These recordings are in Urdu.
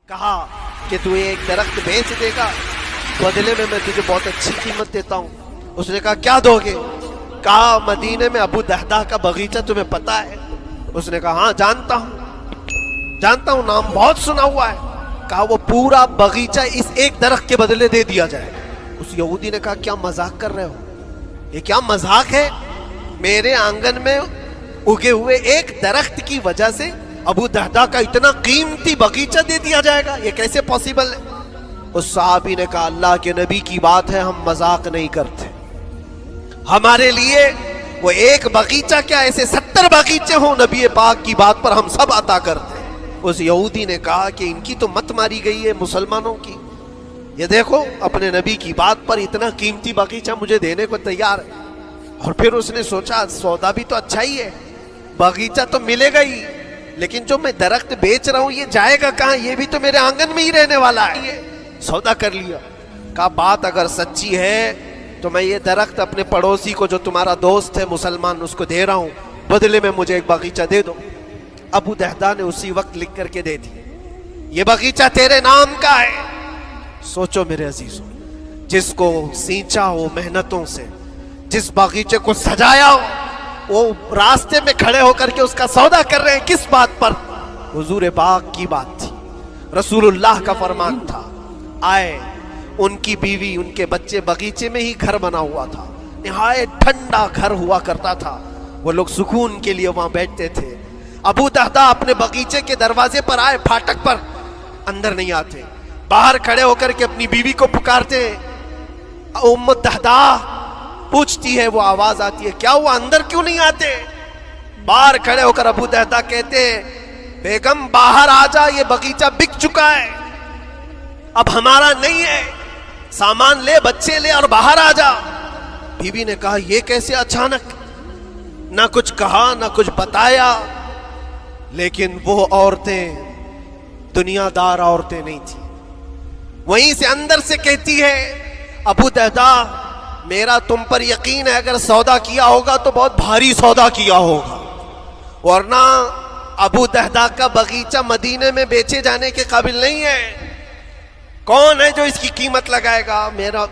کہا کہ تو ایک درخت بیچ دے گا، بدلے میں تجھے بہت اچھی قیمت دیتا ہوں۔ اس نے کہا کیا دو گے؟ کہا مدینے میں ابو دہدہ کا باغیچہ تمہیں پتا ہے؟ اس نے کہا ہاں جانتا ہوں، نام بہت سنا ہوا ہے۔ کہا وہ پورا باغیچہ اس ایک درخت کے بدلے دے دیا جائے۔ اس یہودی نے کہا کیا مذاق کر رہے ہو؟ یہ کیا مذاق ہے؟ میرے آنگن میں اگے ہوئے ایک درخت کی وجہ سے ابو دہدہ کا اتنا قیمتی باغیچہ دے دیا جائے گا، یہ کیسے پاسبل ہے؟ اس صحابی نے کہا اللہ کے نبی کی بات ہے، ہم مذاق نہیں کرتے، ہمارے لیے وہ ایک باغیچہ کیا ایسے 70 باغیچے ہوں، نبی پاک کی بات پر ہم سب عطا کرتے۔ اس یہودی نے کہا کہ ان کی تو مت ماری گئی ہے مسلمانوں کی، یہ دیکھو اپنے نبی کی بات پر اتنا قیمتی باغیچہ مجھے دینے کو تیار ہے۔ اور پھر اس نے سوچا سودا بھی تو اچھا ہی ہے، باغیچہ تو ملے گا ہی، لیکن جو میں درخت بیچ رہا ہوں یہ جائے گا کہاں؟ یہ بھی تو میرے آنگن میں ہی رہنے والا ہے۔ سودا کر لیا۔ کہا بات اگر سچی ہے تو میں یہ درخت اپنے پڑوسی کو جو تمہارا دوست ہے مسلمان اس کو دے رہا ہوں، بدلے میں مجھے ایک باغیچہ دے دو۔ ابو دہدہ نے اسی وقت لکھ کر کے دے دی، یہ باغیچہ تیرے نام کا ہے۔ سوچو میرے عزیزوں، جس کو سینچا ہو محنتوں سے، جس باغیچے کو سجایا ہو، وہ راستے میں کھڑے ہو کر کے اس کا سودا کر رہے ہیں، کس بات پر؟ حضور پاک کی بات تھی، رسول اللہ کا فرمان تھا۔ آئے ان کی بیوی ان کے بچے، باغیچے میں ہی گھر بنا ہوا تھا، نہایت ٹھنڈا گھر ہوا کرتا تھا، وہ لوگ سکون کے لیے وہاں بیٹھتے تھے۔ ابو دہدہ اپنے باغیچے کے دروازے پر آئے، پھاٹک پر، اندر نہیں آتے، باہر کھڑے ہو کر کے اپنی بیوی کو پکارتے، ام دہدہ پوچھتی ہے، وہ آواز آتی ہے کیا ہوا اندر کیوں نہیں آتے؟ باہر کھڑے ہو کر ابو دہدہ کہتے ہیں بیگم باہر آ جا، یہ باغیچہ بک چکا ہے، اب ہمارا نہیں ہے، سامان لے، بچے لے اور باہر آ جا۔ بیوی نے کہا یہ کیسے اچانک؟ نہ کچھ کہا نہ کچھ بتایا، لیکن وہ عورتیں دنیا دار عورتیں نہیں تھیں، وہیں سے اندر سے کہتی ہے ابو دہدہ میرا تم پر یقین ہے، اگر سودا کیا ہوگا تو بہت بھاری سودا کیا ہوگا، ورنہ ابو دہدہ کا باغیچہ مدینے میں بیچے جانے کے قابل نہیں ہے، کون ہے جو اس کی قیمت لگائے گا؟ میرا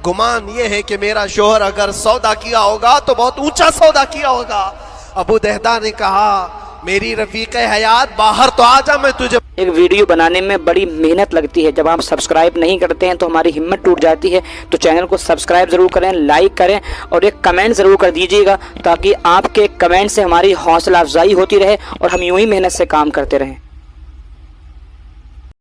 گمان یہ ہے کہ میرا شوہر اگر سودا کیا ہوگا تو بہت اونچا سودا کیا ہوگا۔ ابو دہدہ نے کہا میری رفیق حیات باہر تو آ جا، میں تجھے۔ ایک ویڈیو بنانے میں بڑی محنت لگتی ہے، جب آپ سبسکرائب نہیں کرتے ہیں تو ہماری ہمت ٹوٹ جاتی ہے، تو چینل کو سبسکرائب ضرور کریں، لائک کریں اور ایک کمنٹ ضرور کر دیجیے گا، تاکہ آپ کے کمنٹ سے ہماری حوصلہ افزائی ہوتی رہے اور ہم یوں ہی محنت سے کام کرتے رہیں۔